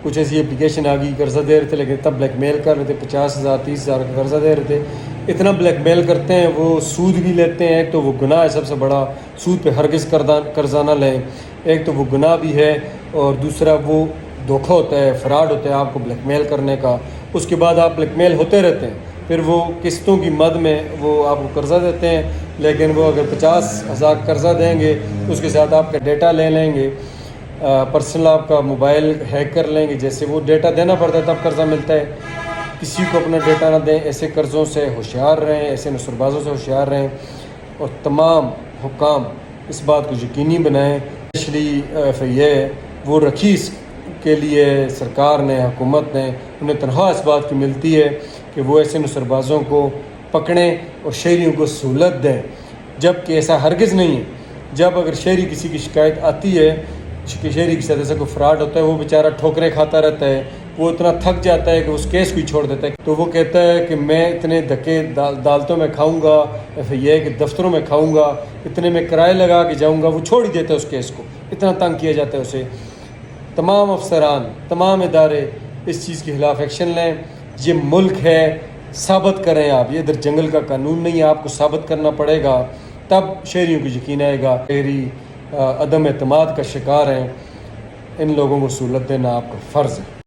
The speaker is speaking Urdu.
کچھ ایسی اپلیکیشن آ گئی قرضہ دے رہے تھے، لیکن تب بلیک میل کر رہے تھے، 50,000 30,000 کا قرضہ دے رہے تھے. اتنا بلیک میل کرتے ہیں، وہ سود بھی لیتے ہیں. ایک تو وہ گناہ ہے سب سے بڑا، سود پہ ہرگز قرضہ نہ لیں. ایک تو وہ گناہ بھی ہے، اور دوسرا وہ دھوکہ ہوتا ہے، فراڈ ہوتا ہے آپ کو بلیک میل کرنے کا. اس کے بعد آپ بلیک میل ہوتے رہتے ہیں، پھر وہ قسطوں کی مد میں وہ آپ کو قرضہ دیتے ہیں. لیکن وہ اگر 50,000 قرضہ دیں گے تو اس کے ساتھ آپ کا ڈیٹا لے لیں گے، پرسنل آپ کا موبائل ہیک کر لیں گے. جیسے وہ ڈیٹا دینا پڑتا ہے تب قرضہ ملتا ہے. کسی کو اپنا ڈیٹا نہ دیں. ایسے قرضوں سے ہوشیار رہیں، ایسے نصر بازوں سے ہوشیار رہیں، اور تمام حکام اس بات کو یقینی بنائیں. اسپیشلی یہ وہ رکھی اس کے لیے سرکار نے، حکومت نے، انہیں تنخواہ اس بات کی ملتی ہے کہ وہ ایسے نصر بازوں کو پکڑیں اور شہریوں کو سہولت دیں. جب کہ ایسا ہرگز نہیں ہے. جب اگر شہری کسی کی شکایت آتی ہے کہ شہری کے ساتھ ایسا کوئی فراڈ ہوتا ہے، وہ بیچارہ ٹھوکریں کھاتا رہتا ہے، وہ اتنا تھک جاتا ہے کہ اس کیس کو ہی چھوڑ دیتا ہے. تو وہ کہتا ہے کہ میں اتنے دھکے عدالتوں میں کھاؤں گا، یہ کہ دفتروں میں کھاؤں گا، اتنے میں کرائے لگا کے جاؤں گا. وہ چھوڑ ہی دیتا ہے اس کیس کو، اتنا تنگ کیا جاتا ہے اسے. تمام افسران، تمام ادارے اس چیز کے خلاف ایکشن لیں. یہ ملک ہے، ثابت کریں آپ. یہ ادھر جنگل کا قانون نہیں ہے، آپ کو ثابت کرنا پڑے گا، تب شہریوں کو یقین آئے گا. شہری عدم اعتماد کا شکار ہیں، ان لوگوں کو سہولت دینا آپ کا فرض ہے.